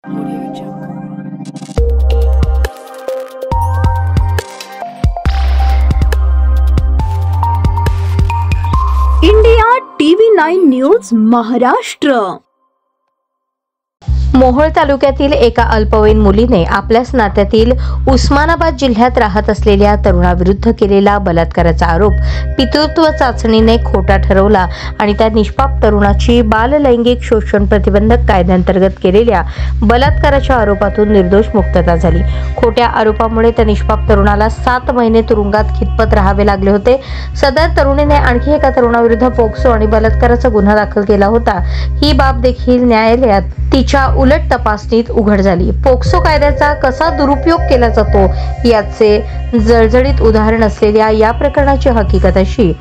India TV9 news Maharashtra. Mohol तालुक्यातील एका अल्पवयीन मुलीने आपल्याच नात्यातील उस्मानाबाद जिल्ह्यात राहत असलेल्या तरुणाविरुद्ध केलेला बलात्काराचा आरोप पितृत्व चाचणीने खोटा ठरवला आणि त्या निष्पाप तरुणाची बाल लैंगिक शोषण प्रतिबंधक कायद्याअंतर्गत केलेल्या बलात्काराच्या आरोपातून निर्दोष मुक्तता झाली। खोट्या आरोपामुळे त्या निष्पाप तरुणाला 7 महिने तुरुंगात खितपत राहावे लागले होते। सदर तरुणीने आणखी एका तरुणाविरुद्ध पोक्सो आणि बलात्काराचा गुन्हा दाखल केला होता। ही बाब देखील न्यायालयात तिच्या उलट तपासणीत उघड झाली। पोक्सो कायद्याचा कसा दुरुपयोग केला जातो याचे जळजळीत उदाहरण असलेल्या या प्रकरणाची हकीकत अशी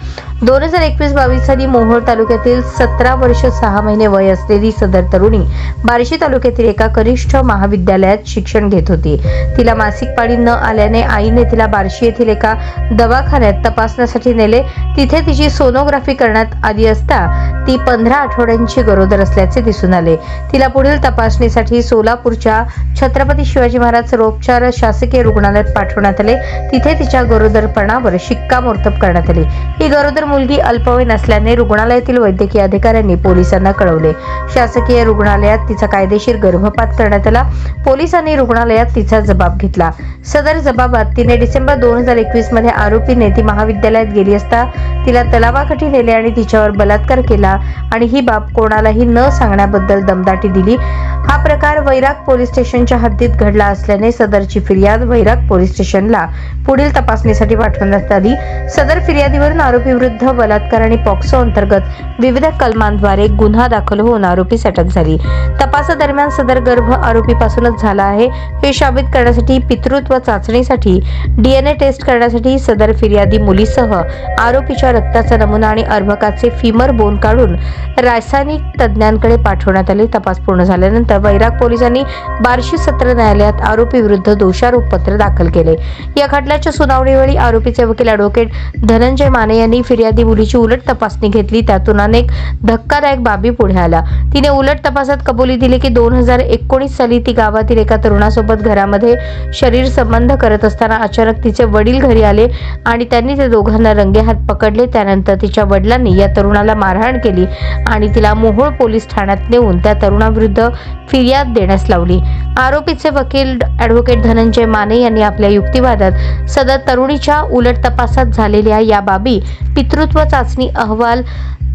2021-22 साली मोहोळ तालुक्यातील 17 वर्ष 6 महिने वय असलेली सदर तरुणी बार्शी तालुक्यातील एका कनिष्ठ महाविद्यालयात शिक्षण घेत होती। तिला मासिक पाळी न आल्याने आईने तिला बार्शी येथील एका दवाखान्यात तपासण्यासाठी नेले। तिथे तिची सोनोग्राफी करण्यात आली असता ती 15 आठवड्यांची गरोदर असल्याचे दिसून आले। तिला पुढील तपासणीसाठी सोलापूरच्या छत्रपती शिवाजी महाराज सर्वोपचार शासकीय रुग्णालयात पाठवण्यात आले। तिथे तिच्या गरोदरपणावर शिक्कामोर्तब करण्यात आले। ही गरोदर मुलगी अल्पवयीन असल्याने रुग्णालयातील वैद्यकीय अधिकाऱ्यांनी पोलिसांना कळवले। शासकीय रुग्णालयात तिचा कायदेशीर गर्भपात करण्यात आला। पोलिसांनी रुग्णालयात तिचा जबाब घेतला। सदर जबाबात तिने डिसेंबर 2021 मध्ये आरोपीने ती महाविद्यालयात गेली असता तिला तलावाकाठी नेले आणि तिच्यावर बलात्कार केला आणि ही बाब कोणालाही न सांगण्याबद्दल दमदाटी दिली। हा प्रकार वैराग पोलीस स्टेशनच्या हद्दीत घडला असल्याने सदरची फिर्याद वैराग पोलीस स्टेशनला पुढील तपासणीसाठी पाठवण्यात आली। सदर फिर्यादीवरून आरोपी विरुद्ध बलात्कार आणि पॉक्सो अंतर्गत विविध कलमांद्वारे गुन्हा दाखल होऊन आरोपीस अटक झाली। तपासादरम्यान सदर गर्भ आरोपीपासूनच झाला आहे हे साबित करण्यासाठी पितृत्व चाचणीसाठी DNA टेस्ट करण्यासाठी सदर फिर्यादी मुलीसह आरोपीच्या रक्ताचा नमुना आणि अर्भकाचे फिमर बोन काढून रासायनिक तज्ञांकडे पाठवण्यात आले। तपास पूर्ण झाल्यानंतर वैराग पोलिसांनी बार्शी सत्र न्यायालयात आरोपी विरुद्ध दोषारोप पत्र दाखल केले। या खटल्याच्या सुनावणीवेळी आरोपीचे वकील ॲडव्होकेट धनंजय माने यांनी फिर्यादी मुलीची उलट तपासणी घेतली। त्यातून अनेक धक्कादायक बाबी पुढे आल्या। तिने उलट तपासात कबुली दिली की 2019 साली ती गावातील एका तरुणासोबत घरामध्ये शरीर संबंध करत असताना अचानक तिचे वडील घरी आले आणि त्यांनी त्या दोघांना रंगेहात पकडले। त्यानंतर तिच्या वडिलांनी या तरुणाला मारहाण केली आणि तिला मोहोळ पोलीस ठाण्यात नेऊन त्या तरुणाविरुद्ध फिर्याद देण्यास लावली। आरोपीचे वकील ॲडव्होकेट धनंजय माने यांनी आपल्या युक्तिवादात सदर तरुणीच्या उलट तपासात झालेल्या या बाबी, पितृत्व चाचणी अहवाल,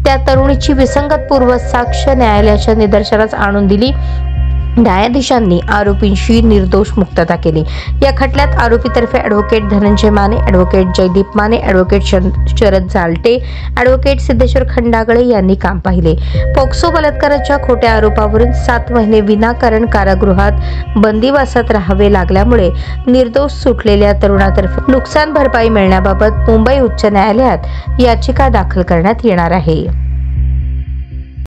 त्या तरुणीची विसंगतपूर्व साक्ष न्यायालयाच्या निदर्शनास आणून दिली। न्यायाधीशांनी आरोपींची निर्दोष मुक्तता केली। या खटल्यात आरोपीतर्फे advocate Dhananjay Mane, advocate Jaydeep Mane, advocate Sharad Jalte, advocate Siddheshwar Khandagale यांनी काम पाहिले। पोक्सो बलात्काराच्या खोट्या आरोपावरून 7 महिने विनाकारण कारागृहात बंदिवासात राहावे लागल्यामुळे निर्दोष सुटलेल्या तरुणातर्फे नुकसान भरपाई मिळण्याबाबत मुंबई उच्च न्यायालयात याचिका दाखल करण्यात येणार आहे।